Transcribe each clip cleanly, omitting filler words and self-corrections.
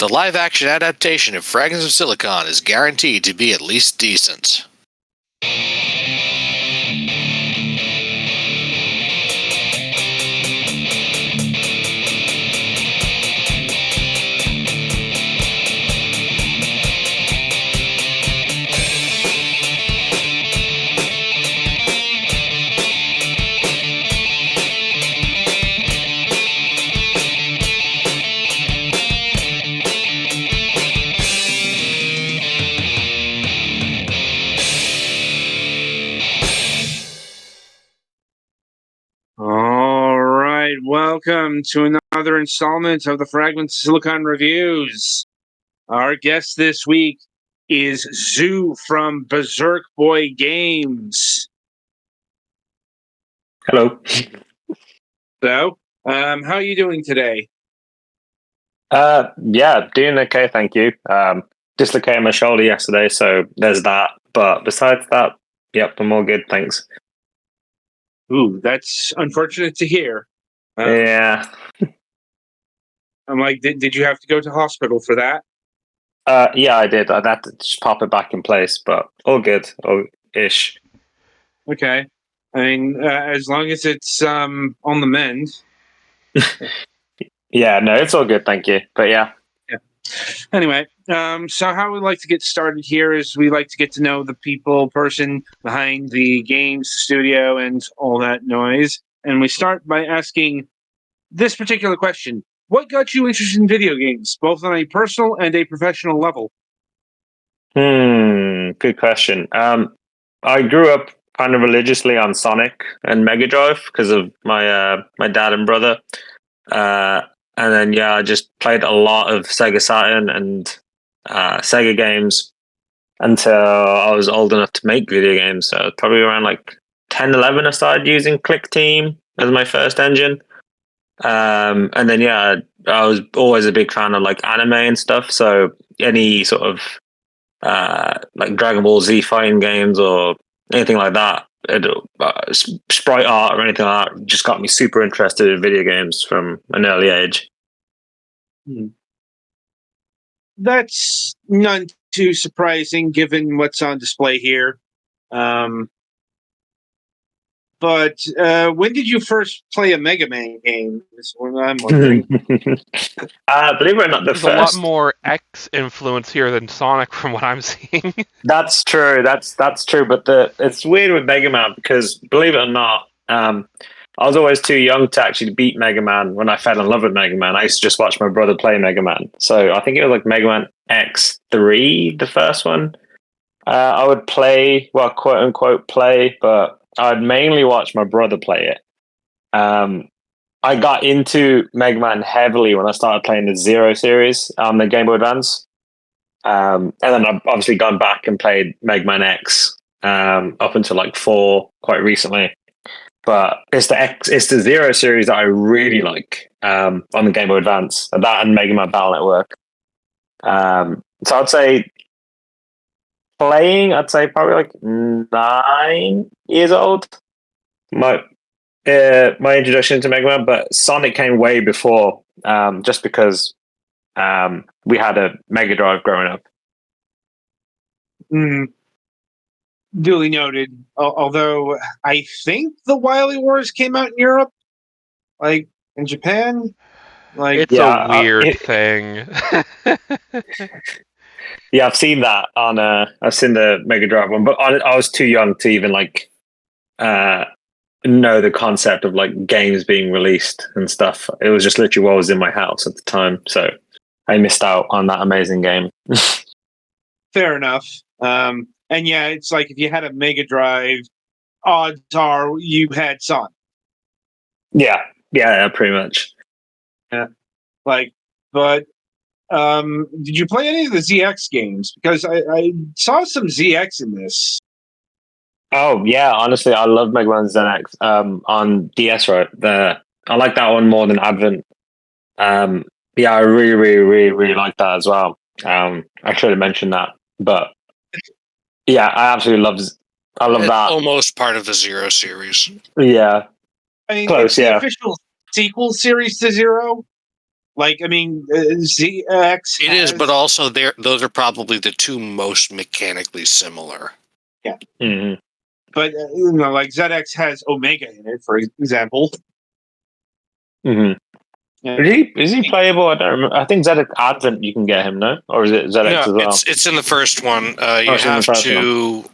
The live-action adaptation of Fragments of Silicon is guaranteed to be at least decent. All right, welcome to another installment of the Fragments of Silicon Reviews. Our guest this week is Zoo from BreserkBoy Games. Hello. So, how are you doing today? Yeah, doing okay, thank you. Dislocated my shoulder yesterday, so there's that. But besides that, yep, I'm all good, thanks. Ooh, that's unfortunate to hear. Yeah. I'm like, did you have to go to hospital for that? Yeah, I did. I'd have to just pop it back in place, but all good, ish. Okay. I mean, as long as it's on the mend. Yeah, no, it's all good, thank you. But yeah. Anyway, so how we like to get started here is we like to get to know the person behind the games, the studio, and all that noise. And we start by asking this particular question. What got you interested in video games, both on a personal and a professional level? Good question. I grew up kind of religiously on Sonic and Mega Drive because of my dad and brother. And then I just played a lot of Sega Saturn and Sega games until I was old enough to make video games. So probably around like 10, 11, I started using Click Team as my first engine. And then I was always a big fan of like anime and stuff. So any sort of like Dragon Ball Z fighting games or anything like that, sprite art or anything like that, just got me super interested in video games from an early age. That's none too surprising given what's on display here. But when did you first play a Mega Man game? Is what I'm wondering. Believe it or not, There's a lot more X influence here than Sonic from what I'm seeing. That's true. That's true. But it's weird with Mega Man because, believe it or not, I was always too young to actually beat Mega Man when I fell in love with Mega Man. I used to just watch my brother play Mega Man. So I think it was like Mega Man X3, the first one. I would play, well, quote unquote play, but I'd mainly watch my brother play it. I got into Mega Man heavily when I started playing the Zero series on the Game Boy Advance. And then I've obviously gone back and played Mega Man X up until like 4 quite recently. But it's the Zero series that I really like on the Game Boy Advance. That and Mega Man Battle Network. So I'd say playing, I'd say probably like 9 years old. My introduction to Mega Man, but Sonic came way before, just because we had a Mega Drive growing up. Duly noted. Although I think the Wily Wars came out in Europe, like in Japan. Like it's a weird thing. Yeah, I've seen that on. I've seen the Mega Drive one, but I was too young to even like know the concept of like games being released and stuff. It was just literally what was in my house at the time, so I missed out on that amazing game. Fair enough. And yeah, it's like if you had a Mega Drive, odds are you had Sonic. Yeah, pretty much. Yeah, but did you play any of the ZX games? Because I saw some ZX in this. Oh yeah, honestly, I love Mega Man ZX on DS. Right, I like that one more than Advent. I really like that as well. I should have mentioned that, but yeah, I absolutely love. I love that. Almost part of the Zero series. Yeah, I mean, close. It's the official sequel series to Zero. Like, I mean, ZX. It is, but also those are probably the two most mechanically similar. Yeah. Mhm. But like ZX has Omega in it, for example. Mhm. Yeah. Is he playable? I don't remember. I think ZX Advent you can get him, no? Or is it ZX No, as well? it's in the first one. You it's in the have first to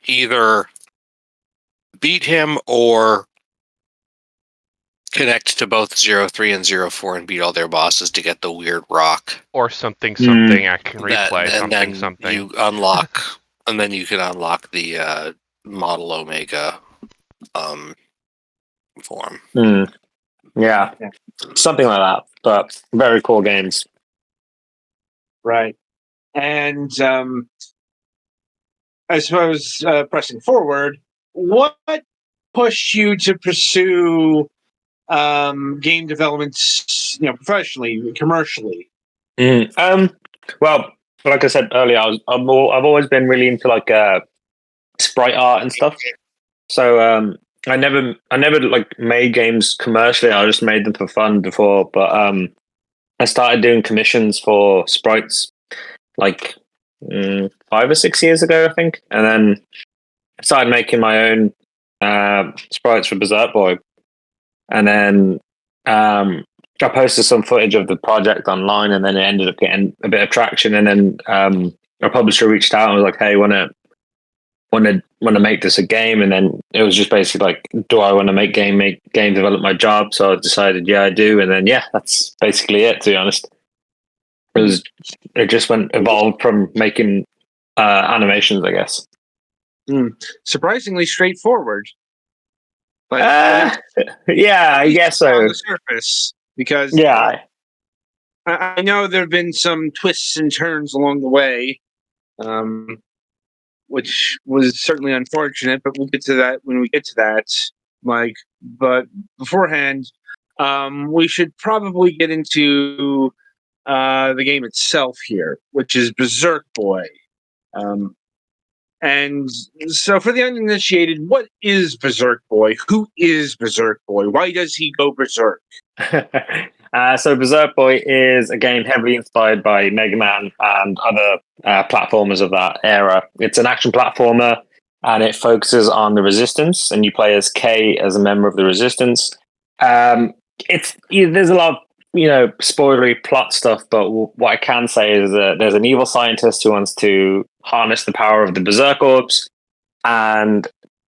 either beat him or connect to both 03 and 04 and beat all their bosses to get the weird rock. Or something. I can That, replay and then something. you unlock, and then you can unlock the Model Omega form. Yeah, something like that. But very cool games. Right. And I suppose pressing forward, what pushed you to pursue game development, professionally, commercially? Well, like I said earlier, I've always been really into like sprite art and stuff. So I never like made games commercially. I just made them for fun before. But I started doing commissions for sprites like 5 or 6 years ago, I think, and then I started making my own sprites for BreserkBoy, and then I posted some footage of the project online, and then it ended up getting a bit of traction. And then a publisher reached out and was like, "Hey, want to make this a game?" And then it was just basically like, "Do I want to make game develop my job?" So I decided, yeah, I do. And then yeah, that's basically it. To be honest, it just evolved from making animations, I guess. Surprisingly straightforward. But yeah, I guess so. On the surface, because yeah, I know there have been some twists and turns along the way, which was certainly unfortunate. But we'll get to that when we get to that, Mike. But beforehand, we should probably get into the game itself here, which is BreserkBoy. And so, for the uninitiated, what is BreserkBoy? Who is BreserkBoy? Why does he go berserk? So BreserkBoy is a game heavily inspired by Mega Man and other platformers of that era. It's an action platformer, and it focuses on the Resistance, and you play as K as a member of the Resistance. There's a lot of spoilery plot stuff, but what I can say is that there's an evil scientist who wants to harness the power of the Berserk orbs, and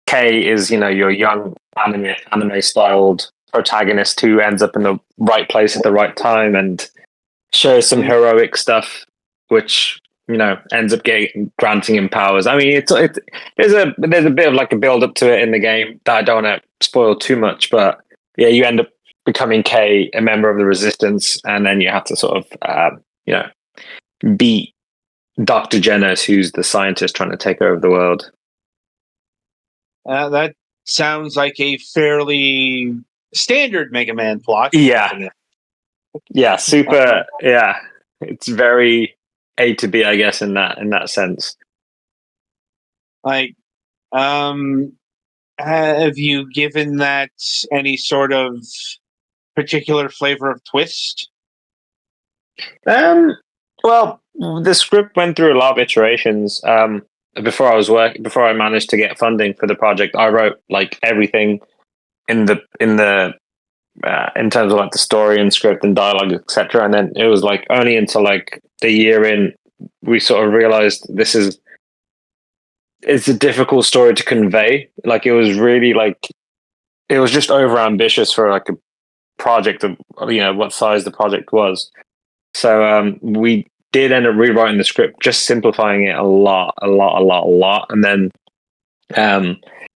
K is your young anime styled protagonist who ends up in the right place at the right time and shows some heroic stuff, which ends up granting him powers. I mean, there's a bit of like a build up to it in the game that I don't want to spoil too much, but yeah, you end up becoming K, a member of the Resistance, and then you have to sort of beat Dr. Genos, who's the scientist trying to take over the world. That sounds like a fairly standard Mega Man plot. Yeah, super. Yeah, it's very A to B, I guess, in that sense. Like, have you given that any sort of particular flavor of twist? Well, the script went through a lot of iterations. Before I managed to get funding for the project, I wrote like everything in terms of like the story and script and dialogue, etc. And then it was like only until like the year in we sort of realized it's a difficult story to convey. Like it was really it was just over ambitious for like a project of what size the project was. So we did end up rewriting the script, just simplifying it a lot, and then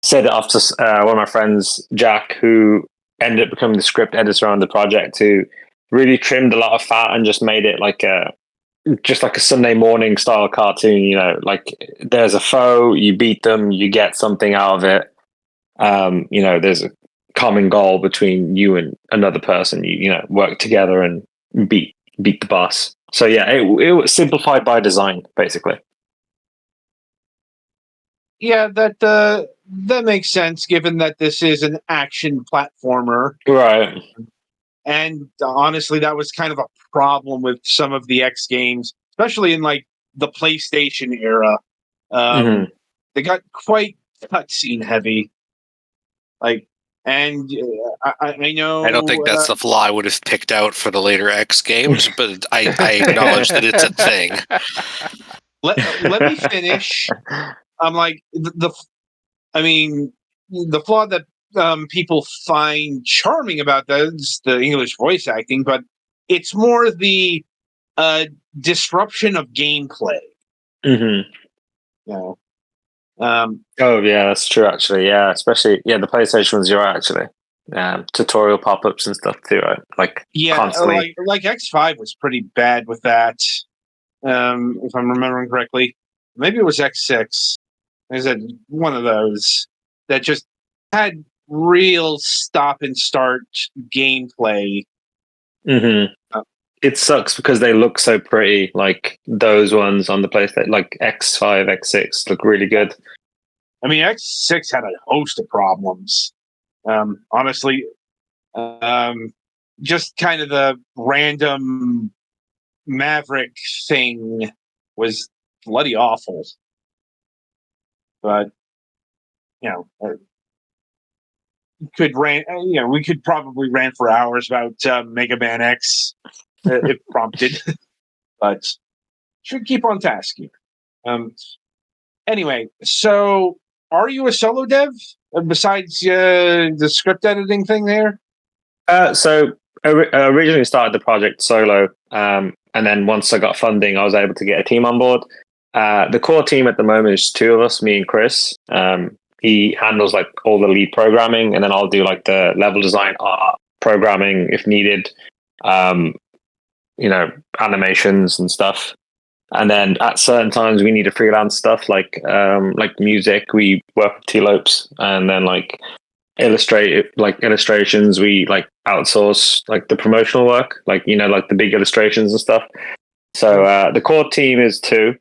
sent it off to one of my friends, Jack, who ended up becoming the script editor on the project, who really trimmed a lot of fat and just made it like a Sunday morning style cartoon. Like there's a foe, you beat them, you get something out of it. There's a common goal between you and another person. You work together and beat the boss. So yeah, it was simplified by design, basically. Yeah, that makes sense, given that this is an action platformer. Right. And honestly, that was kind of a problem with some of the X games, especially in like the PlayStation era. They got quite cutscene heavy. Like, and I know. I don't think that's the flaw I would have picked out for the later X games, but I acknowledge that it's a thing. Let me finish. I'm like I mean, the flaw that people find charming about that is the English voice acting, but it's more the disruption of gameplay. Mm-hmm. You know? Oh yeah, that's true. Actually, yeah, especially the PlayStation ones. You're right, actually. Tutorial pop-ups and stuff too, right? Like constantly. like X5 was pretty bad with that. If I'm remembering correctly, maybe it was X6. I said one of those that just had real stop and start gameplay. Mm-hmm. It sucks because they look so pretty. Like those ones on the PlayStation, like X5, X6, look really good. I mean, X6 had a host of problems. Honestly, just kind of the random Maverick thing was bloody awful. But you know, we could probably rant for hours about Mega Man X if prompted, but should keep on task here. Anyway, so are you a solo dev besides the script editing thing there? So originally started the project solo, and then once I got funding, I was able to get a team on board. The core team at the moment is two of us, me and Chris. He handles like all the lead programming, and then I'll do like the level design, art, programming if needed, animations and stuff. And then at certain times we need to freelance stuff like music. We work with T-Lopes, and then like illustrations. We like outsource like the promotional work, like like the big illustrations and stuff. So the core team is two,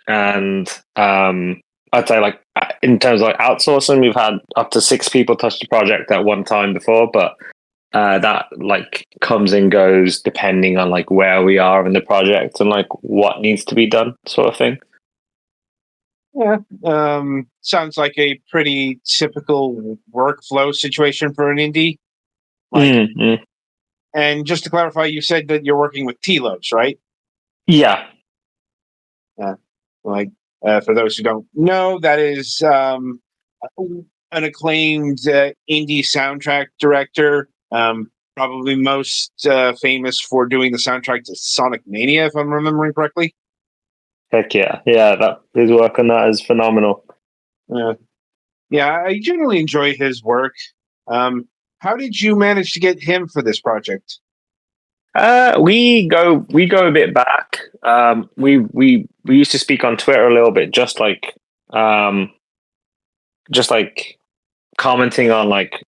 and I'd say like in terms of like outsourcing, we've had up to 6 people touch the project at one time before, but that like comes and goes depending on like where we are in the project and like what needs to be done, sort of thing. Yeah, sounds like a pretty typical workflow situation for an indie. Mm-hmm. And just to clarify, you said that you're working with T-Lopes, right? Yeah. For those who don't know, that is an acclaimed indie soundtrack director. Probably most famous for doing the soundtrack to Sonic Mania, if I'm remembering correctly. Heck yeah. That his work on that is phenomenal. Yeah, I generally enjoy his work. How did you manage to get him for this project? We go a bit back. We used to speak on Twitter a little bit, just like commenting on like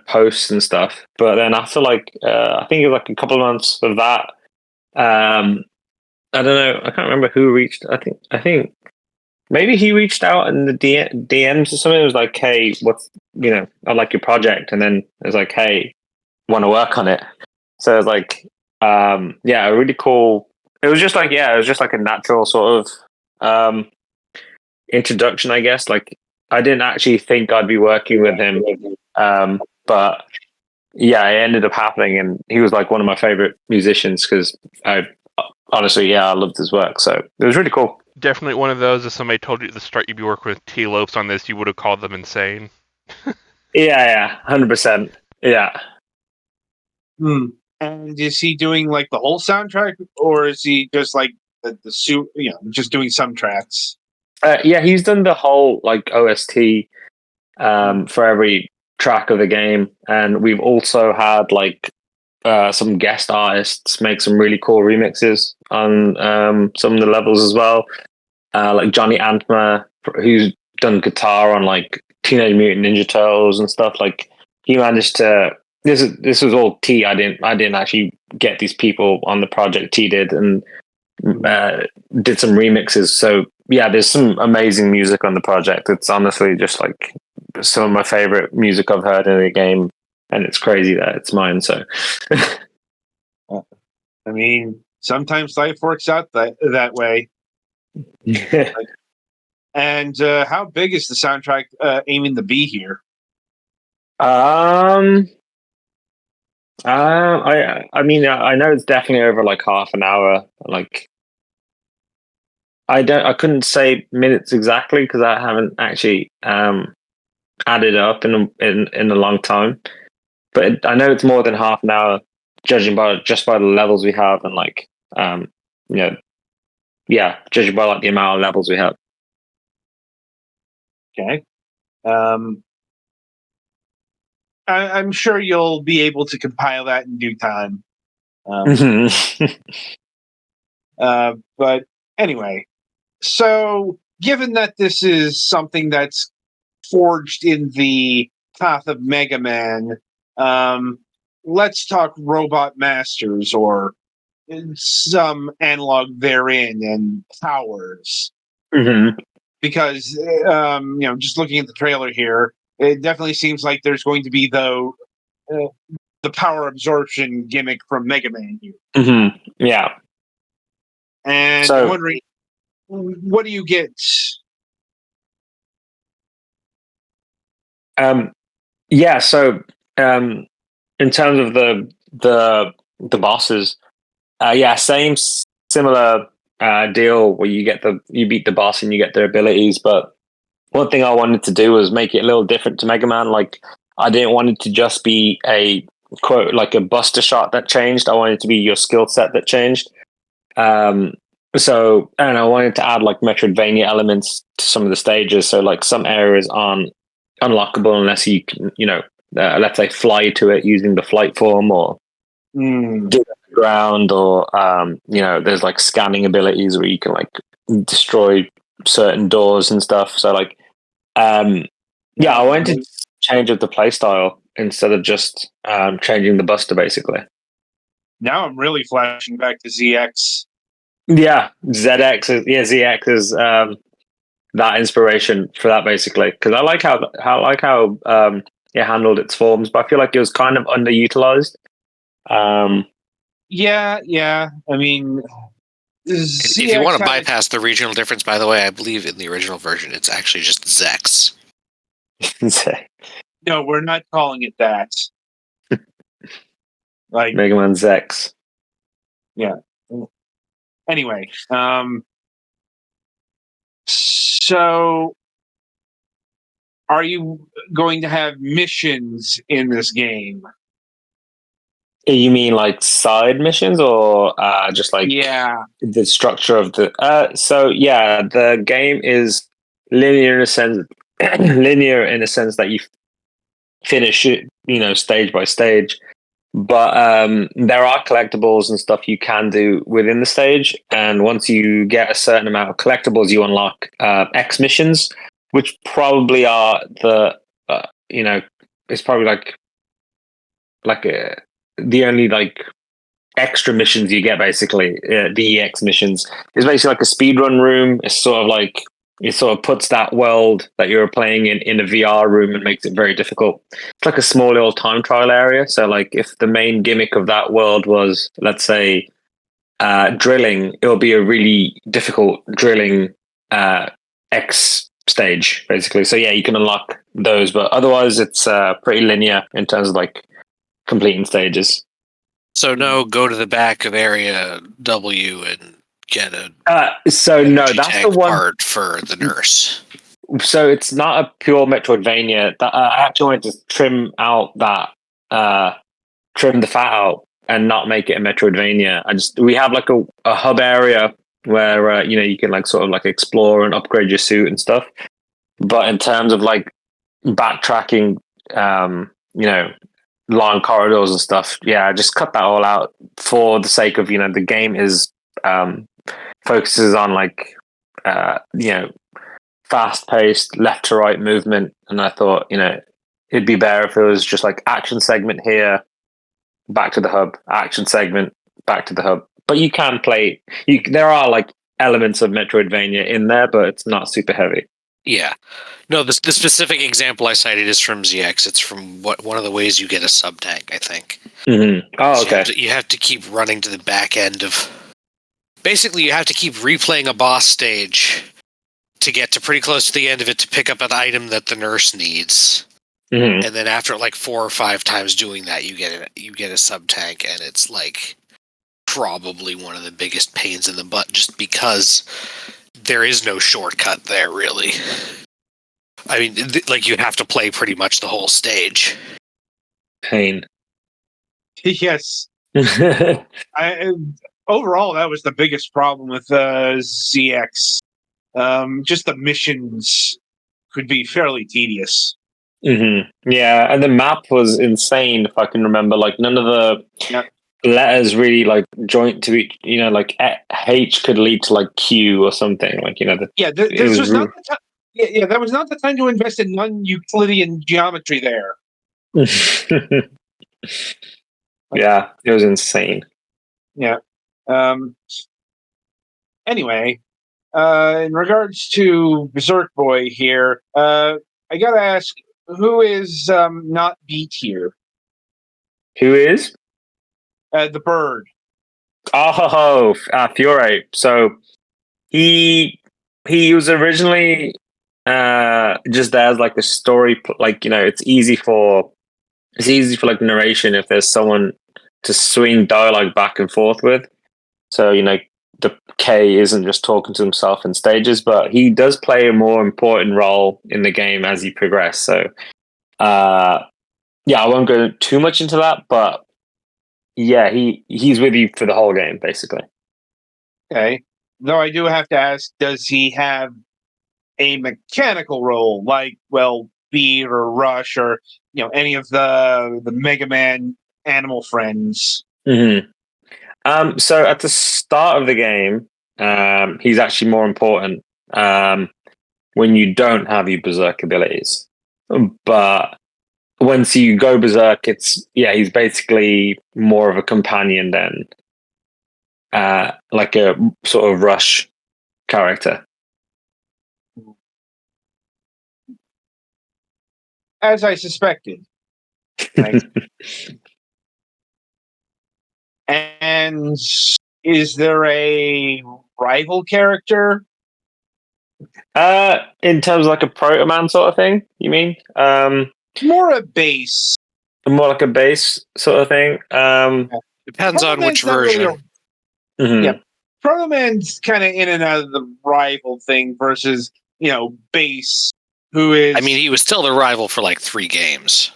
posts and stuff. But then after like I think it was like a couple of months of that, I don't know, I can't remember who reached. I think maybe he reached out in the DMs or something. It was like, hey, what's I like your project, and then it was like, hey, want to work on it. So it was like, a really cool. It was just like a natural sort of introduction, I guess. Like I didn't actually think I'd be working with him, but yeah, it ended up happening, and he was like one of my favorite musicians because I loved his work. So it was really cool. Definitely one of those. If somebody told you at the start you'd be working with T-Lopes on this, you would have called them insane. Yeah, 100%. Yeah. And is he doing like the whole soundtrack, or is he just like the suit? Just doing some tracks. Yeah, he's done the whole like OST for every track of the game, and we've also had like some guest artists make some really cool remixes on some of the levels as well. Like Johnny Antma, who's done guitar on like Teenage Mutant Ninja Turtles and stuff. Like he managed to. This was all T. I didn't actually get these people on the project. T did, and did some remixes. So yeah, there's some amazing music on the project. It's honestly just like some of my favorite music I've heard in a game and it's crazy that it's mine. So, I mean, sometimes life works out that way. yeah. And how big is the soundtrack aiming to be here? I mean, I know it's definitely over like half an hour. Like, I couldn't say minutes exactly because I haven't actually added up in a long time. But I know it's more than half an hour, judging by the levels we have and like you know, yeah, judging by like the amount of levels we have. Okay. I'm sure you'll be able to compile that in due time. But anyway, so given that this is something that's forged in the path of Mega Man, let's talk Robot Masters or some analog therein and powers. Because just looking at the trailer here, it definitely seems like there's going to be the power absorption gimmick from Mega Man here. Yeah. And So- I'm wondering, what do you get? Yeah. So, in terms of the bosses, yeah, similar deal where you beat the boss and you get their abilities. But one thing I wanted to do was make it a little different to Mega Man. Like, I didn't want it to just be a quote like a buster shot that changed. I wanted it to be your skill set that changed. So, and I wanted to add like Metroidvania elements to some of the stages. So, like some areas aren't unlockable unless you can, let's say fly to it using the flight form or do it on the ground, or there's like scanning abilities where you can like destroy certain doors and stuff. So, like, yeah, I wanted to change of the playstyle instead of just changing the buster, basically. Now I'm really flashing back to ZX. Yeah, ZX is that inspiration for that, basically, because I like how it handled its forms, but I feel like it was kind of underutilized. Yeah. I mean, If you want to bypass the regional difference, by the way, I believe in the original version it's actually just Zex. No, we're not calling it that. Like Mega Man Zex. Yeah. Anyway, so are you going to have missions in this game? You mean like side missions, or just like the structure of the? So yeah, the game is linear in a sense. Linear in a sense that you finish it, stage by stage. But there are collectibles and stuff you can do within the stage, and once you get a certain amount of collectibles, you unlock X missions, which probably are it's probably the only like extra missions you get, basically. The EX missions is basically like a speedrun room. It's sort of like it sort of puts that world that you're playing in a VR room and makes it very difficult. It's like a small little time trial area. So like if the main gimmick of that world was, let's say, drilling, it'll be a really difficult drilling X stage, basically. So yeah, you can unlock those, but otherwise it's pretty linear in terms of like completing stages. So no, go to the back of area W and get a no, that's the one part for the nurse. So it's not a pure Metroidvania. That I actually wanted to trim the fat out and not make it a Metroidvania. We have like a hub area where you can like sort of like explore and upgrade your suit and stuff. But in terms of like backtracking, long corridors and stuff, yeah, I just cut that all out for the sake of the game is focuses on like fast-paced left to right movement, and I thought it'd be better if it was just like action segment here, back to the hub, action segment, back to the hub. But you can play. There are like elements of Metroidvania in there, but it's not super heavy. Yeah. No, the specific example I cited is from ZX. It's from one of the ways you get a sub tank, I think. Mm-hmm. Oh, So okay. you have to keep running to the back end of. Basically, you have to keep replaying a boss stage to get to pretty close to the end of it to pick up an item that the nurse needs. Mm-hmm. And then after like 4 or 5 times doing that, you get a sub tank, and it's like probably one of the biggest pains in the butt, just because there is no shortcut there, really. I mean, like you have to play pretty much the whole stage. Pain. Yes. Overall, that was the biggest problem with ZX. Just the missions could be fairly tedious. Mm-hmm. Yeah, and the map was insane. If I can remember, like none of the letters really like joint to each. Like H could lead to like Q or something. Like this was not the time. Yeah, that was not the time to invest in non-Euclidean geometry there. Yeah, it was insane. Yeah. Anyway, in regards to BreserkBoy here, I gotta ask, who is not beat here? Who is? The bird. Oh, Fiore. So he was originally just as like the story, like it's easy for like narration if there's someone to swing dialogue back and forth with. So the K isn't just talking to himself in stages, but he does play a more important role in the game as you progress. So yeah, I won't go too much into that, but yeah, he's with you for the whole game basically. Okay. Though I do have to ask, does he have a mechanical role like, Beat or Rush or any of the Mega Man animal friends? Mm-hmm. So at the start of the game, he's actually more important when you don't have your berserk abilities. But once you go berserk, he's basically more of a companion than like a sort of Rush character. As I suspected. Right? And is there a rival character? In terms of like a Proto Man sort of thing, you mean? More a base. More like a base sort of thing. Depends on which version. Mm-hmm. Yeah, Proto Man's kind of in and out of the rival thing versus base, who is. I mean, he was still the rival for like 3 games.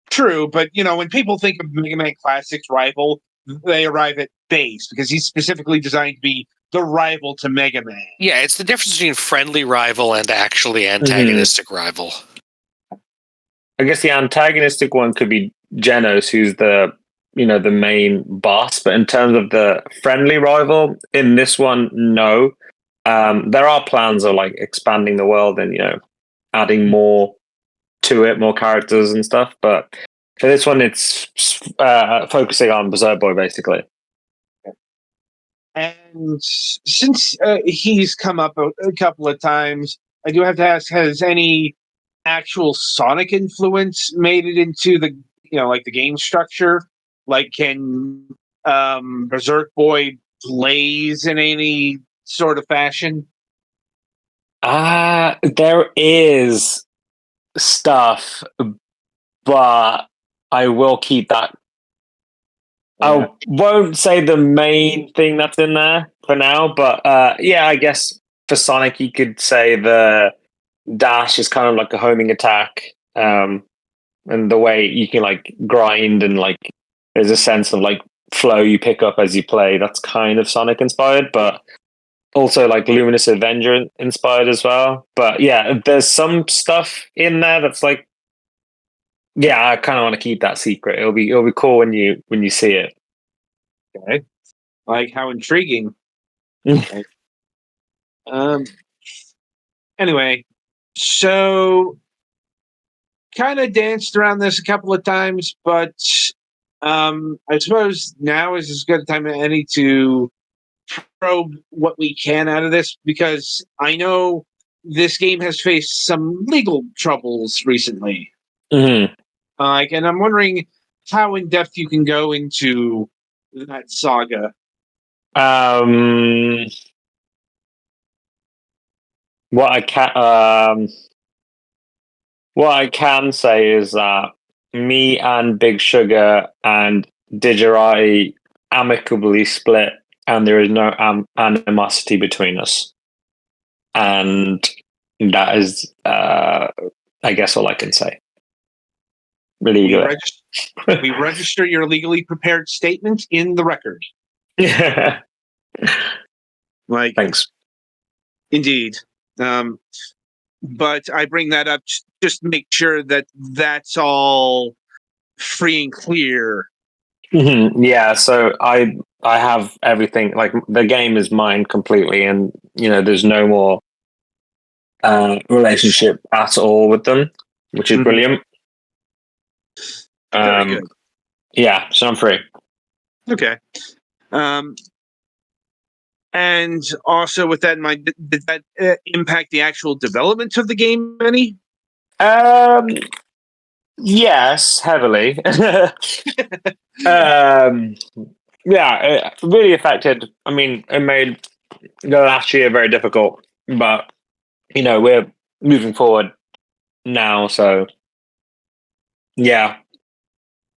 True, but when people think of Mega Man Classic's rival, they arrive at base because he's specifically designed to be the rival to Mega Man. Yeah, it's the difference between friendly rival and actually antagonistic rival. I guess the antagonistic one could be Genos, who's the main boss. But in terms of the friendly rival in this one, no. There are plans of like expanding the world and adding more to it, more characters and stuff. But for this one, it's focusing on BreserkBoy basically. And since he's come up a couple of times, I do have to ask: has any actual Sonic influence made it into the like the game structure? Like, can BreserkBoy plays in any sort of fashion? There is stuff, but I will keep that. I won't say the main thing that's in there for now, but yeah, I guess for Sonic, you could say the dash is kind of like a homing attack, and the way you can like grind and like there's a sense of like flow you pick up as you play. That's kind of Sonic inspired, but also like Luminous Avenger inspired as well. But yeah, there's some stuff in there that's like, yeah, I kind of want to keep that secret. It'll be cool when you see it. Okay, like how intriguing. Okay. Anyway, so kind of danced around this a couple of times, but I suppose now is as good a time as any to probe what we can out of this, because I know this game has faced some legal troubles recently. Mm-hmm. And I'm wondering how in depth you can go into that saga. What I can say is that me and Big Sugar and Digerati amicably split, and there is no animosity between us. And that is, I guess, all I can say. We, Legally. we register your legally prepared statement in the record. Yeah. Like, Thanks. indeed. But I bring that up just to make sure that that's all free and clear. Mm-hmm. Yeah, so I have everything. Like the game is mine completely, and there's no more relationship at all with them, which is brilliant. Very good. Yeah, so I'm free. Okay. And also with that in mind, did that impact the actual development of the game any? Yes, heavily. Yeah, it really affected. I mean, it made the last year very difficult, but we're moving forward now, so yeah,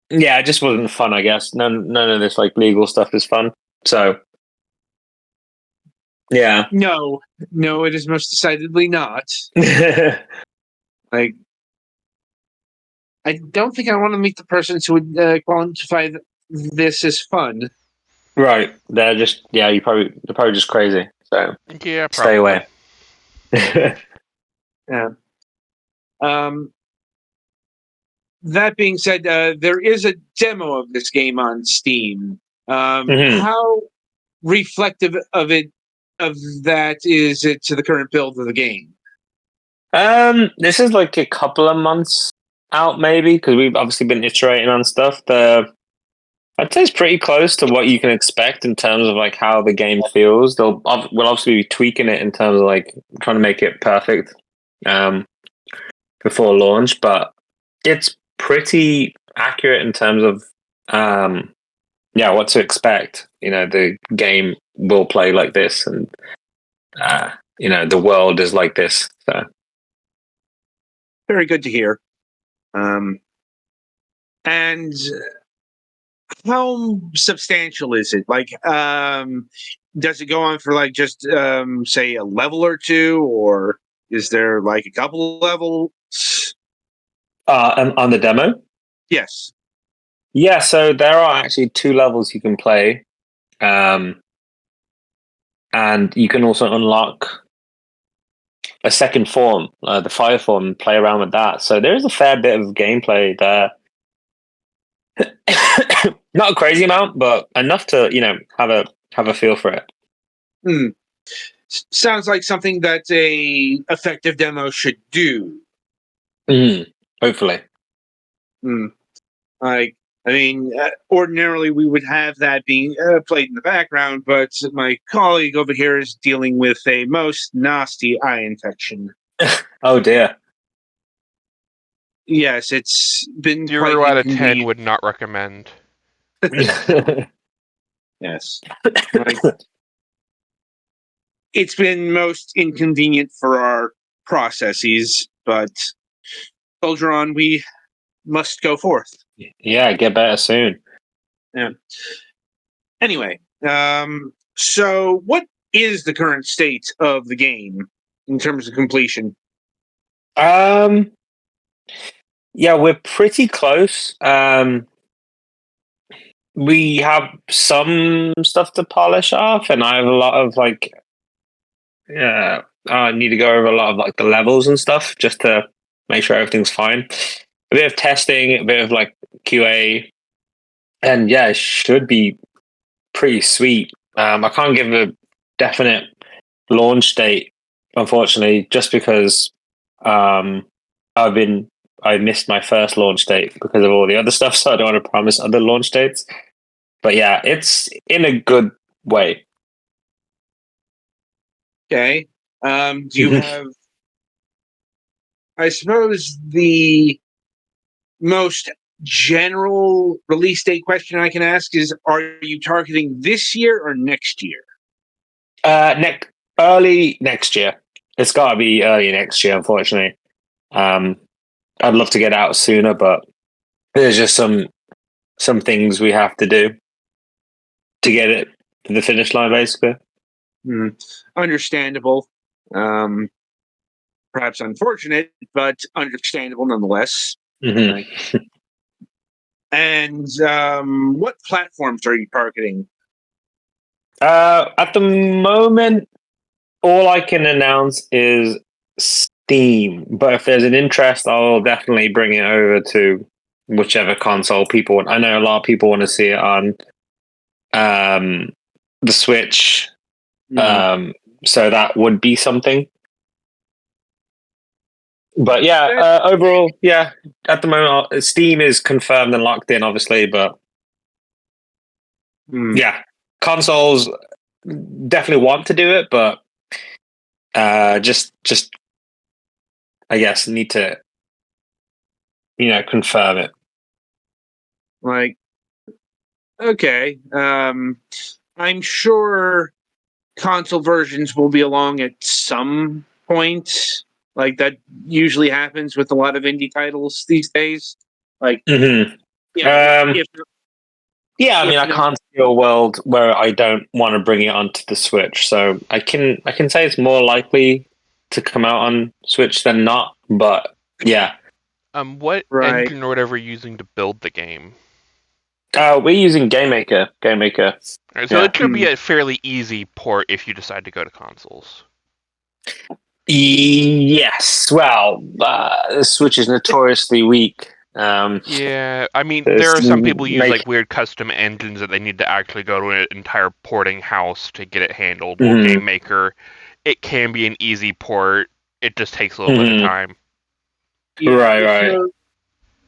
it just wasn't fun. I guess none of this like legal stuff is fun. So yeah, No, it is most decidedly not. Like, I don't think I want to meet the persons who would quantify this as fun. right. They're just they're probably just crazy. So Yeah, stay probably. away. Yeah. That being said, there is a demo of this game on Steam. Mhm. How reflective of that is it to the current build of the game? This is like a couple of months out, maybe, because we've obviously been iterating on stuff. I'd say it's pretty close to what you can expect in terms of like how the game feels. We'll obviously be tweaking it in terms of like trying to make it perfect before launch, but it's pretty accurate in terms of what to expect. The game will play like this, and the world is like this. So Very good to hear. And how substantial is it? Like, does it go on for like just say a level or two, or is there like a couple levels? on the demo. Yes. Yeah, so there are actually 2 levels you can play, and you can also unlock a second form, the fire form, and play around with that. So there is a fair bit of gameplay there. Not a crazy amount, but enough to have a feel for it. Sounds like something that a effective demo should do. Hopefully. Like, I mean, ordinarily we would have that being played in the background, but my colleague over here is dealing with a most nasty eye infection. Oh dear. Yes, it's been 0 quite out of 10 inconvenient. would not recommend. Yes. Like, it's been most inconvenient for our processes, but soldier on, we must go forth. Yeah, get better soon. Yeah. Anyway, so what is the current state of the game in terms of completion? Yeah, we're pretty close. We have some stuff to polish off, and I have a lot of like, I need to go over a lot of like the levels and stuff just to make sure everything's fine. A bit of testing, a bit of like QA, and yeah, it should be pretty sweet. I can't give a definite launch date, unfortunately, just because I missed my first launch date because of all the other stuff, so I don't want to promise other launch dates. But yeah, it's in a good way. Okay. Do you have I suppose the most general release date question I can ask is: are you targeting this year or next year? Early next year. It's got to be early next year, unfortunately. I'd love to get out sooner, but there's just some things we have to do to get it to the finish line, basically. Understandable. Perhaps unfortunate, but understandable nonetheless. Mm-hmm. Right. And what platforms are you targeting? At the moment, all I can announce is Steam. But if there's an interest, I'll definitely bring it over to whichever console people want. I know a lot of people want to see it on the Switch. So that would be something. But yeah, overall, yeah. At the moment, Steam is confirmed and locked in, obviously. But yeah, consoles definitely want to do it, but just I guess need to confirm it. Like, okay, I'm sure console versions will be along at some point. Like that usually happens with a lot of indie titles these days. Like, Mm-hmm. yeah, Yeah, I mean, I can't see a world where I don't want to bring it onto the Switch. So I can say it's more likely to come out on Switch than not. But yeah. What engine or whatever are you using to build the game? We're using GameMaker. Right, so it should be a fairly easy port if you decide to go to consoles. Yes. Well, the Switch is notoriously weak. Yeah, I mean, there are some people who use like weird custom engines that they need to actually go to an entire porting house to get it handled. Well, GameMaker, it can be an easy port. It just takes a little bit of time. Yeah, right.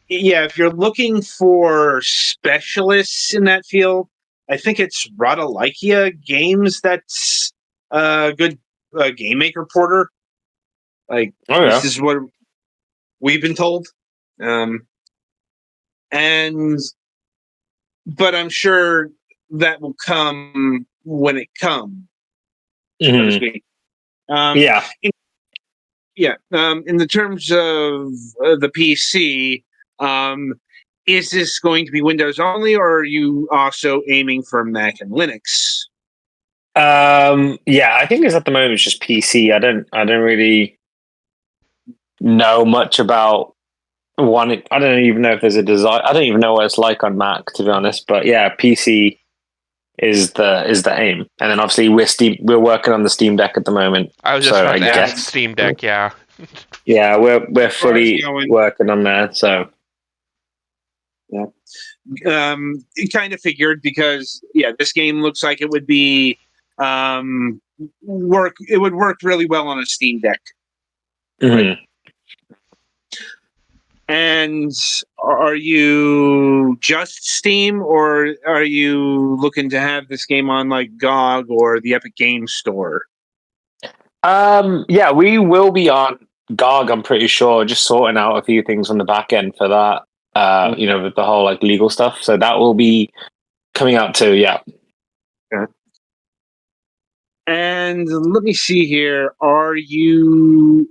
If you're looking for specialists in that field, I think it's Rodalikia Games that's a good GameMaker porter. Like, this is what we've been told. But I'm sure that will come when it comes, so to speak. In the terms of the PC, is this going to be Windows only, or are you also aiming for Mac and Linux? Yeah, I think it's at the moment it's just PC. I don't really know much about one. I don't even know if there's a design. I don't even know what it's like on Mac, to be honest. But yeah, PC is the aim, and then obviously we're working on the Steam Deck at the moment. I was just about to ask Steam Deck, yeah. Yeah, we're fully working on that. So yeah, it kind of figured because this game looks like it would be work. It would work really well on a Steam Deck. Mm-hmm. And are you just Steam, or are you looking to have this game on like GOG or the Epic Games Store? Yeah, we will be on GOG, I'm pretty sure, just sorting out a few things on the back end for that. With the whole like legal stuff. So that will be coming out too, yeah. Okay. And let me see here. Are you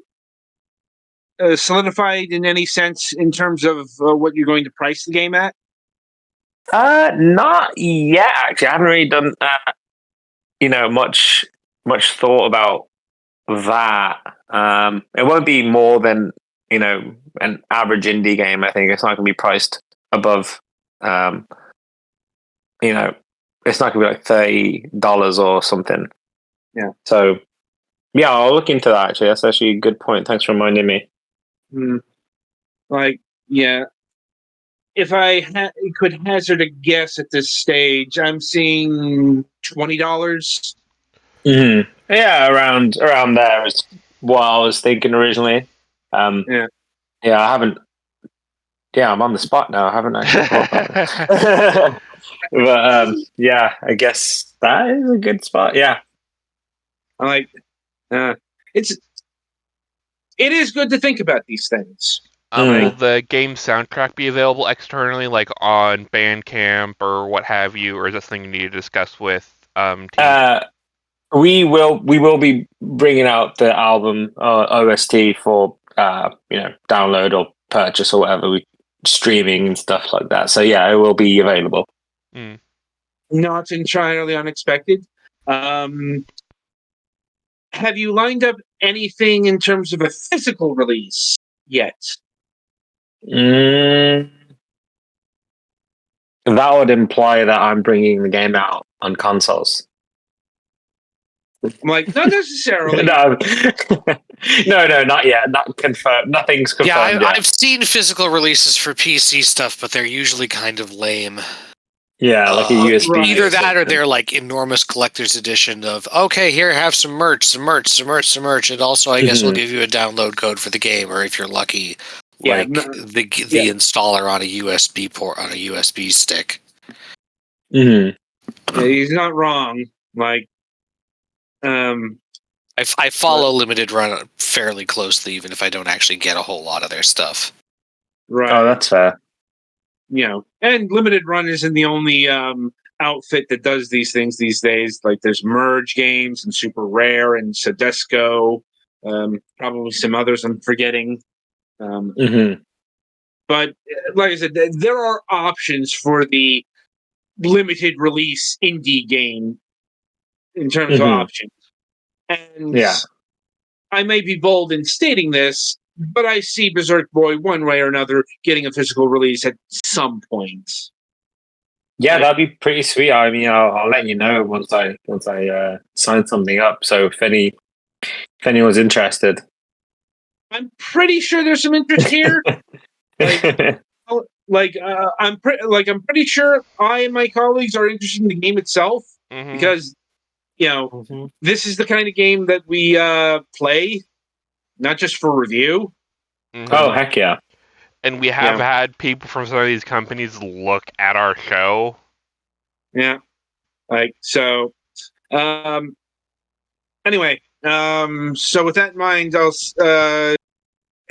solidified in any sense in terms of what you're going to price the game at? Not yet, actually. I haven't really done much thought about that. It won't be more than an average indie game. I think it's not going to be priced above it's not going to be like $30 or something. Yeah. So yeah, I'll look into that. Actually, that's actually a good point. Thanks for reminding me. If I could hazard a guess at this stage, I'm seeing $20. Yeah, around there is what I was thinking originally. Yeah, I haven't. Yeah, I'm on the spot now. I haven't actually thought about it. But yeah, I guess that is a good spot. Yeah, it's it is good to think about these things. Will the game soundtrack be available externally, like on Bandcamp or what have you, or is that something you need to discuss with team? We will be bringing out the album OST for download or purchase or whatever, streaming and stuff like that. So yeah, it will be available. Not entirely unexpected. Have you lined up anything in terms of a physical release yet? That would imply that I'm bringing the game out on consoles. I'm like, not necessarily. No, not yet. Not confirmed. Nothing's confirmed yet. I've seen physical releases for PC stuff, but they're usually kind of lame. Yeah, like a USB. Right. Either that or they're like enormous collector's edition of, okay, here, have some merch. And also, I guess we'll give you a download code for the game, or if you're lucky, the installer on a USB port, on a USB stick. Yeah, he's not wrong. Like, I follow Limited Run fairly closely, even if I don't actually get a whole lot of their stuff. Right. Oh, that's fair. And Limited Run isn't the only outfit that does these things these days. Like, there's Merge Games and Super Rare and Sedesco, probably some others I'm forgetting. But like I said, there are options for the limited release indie game in terms of options. And I may be bold in stating this, but I see BreserkBoy one way or another getting a physical release at some point. Yeah, that'd be pretty sweet. I mean, I'll let you know once I sign something up. So if anyone's interested, I'm pretty sure there's some interest here. I'm pretty sure I and my colleagues are interested in the game itself because this is the kind of game that we play, not just for review. Oh, heck yeah. And we have had people from some of these companies look at our show. Yeah. So anyway, so with that in mind,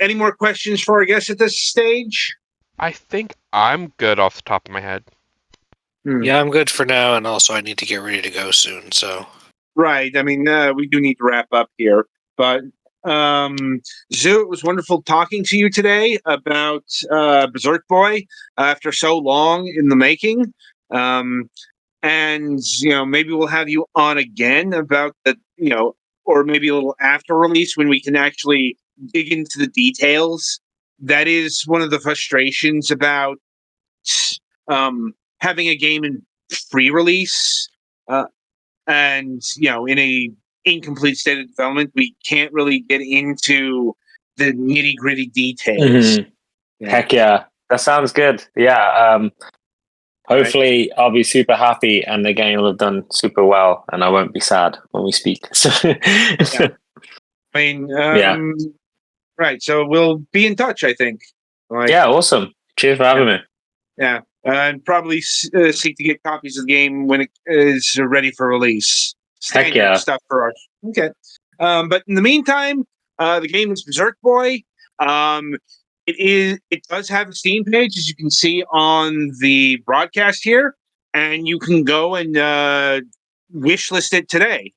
any more questions for our guests at this stage? I think I'm good off the top of my head. Yeah, I'm good for now, and also I need to get ready to go soon, so... Right, I mean, we do need to wrap up here, but Zoo, it was wonderful talking to you today about BreserkBoy after so long in the making. And, maybe we'll have you on again about the, or maybe a little after release when we can actually dig into the details. That is one of the frustrations about having a game in pre-release and, in a incomplete state of development. We can't really get into the nitty-gritty details. Heck yeah. That sounds good. Yeah. Hopefully I'll be super happy and the game will have done super well and I won't be sad when we speak. Right. So we'll be in touch, I think. Yeah, awesome. Cheers for having me. Yeah. And probably seek to get copies of the game when it is ready for release. Standard stuff for us. Okay. But in the meantime, the game is BreserkBoy. It does have a Steam page, as you can see on the broadcast here, and you can go and wishlist it today.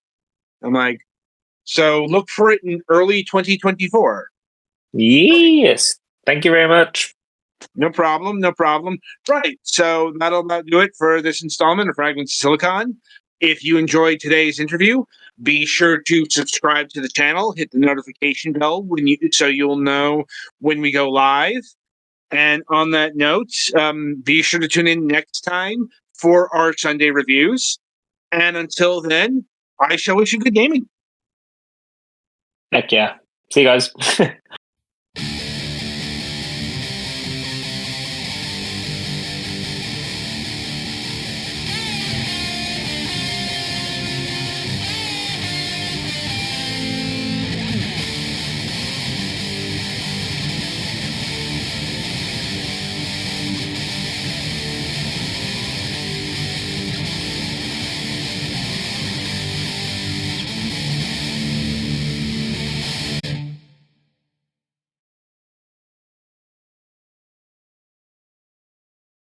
So look for it in early 2024. Yes. Thank you very much. No problem. Right. So that'll about do it for this installment of Fragments of Silicon. If you enjoyed today's interview, be sure to subscribe to the channel, hit the notification bell so you'll know when we go live. And on that note, be sure to tune in next time for our Sunday reviews. And until then, I shall wish you good gaming. Heck yeah. See you guys.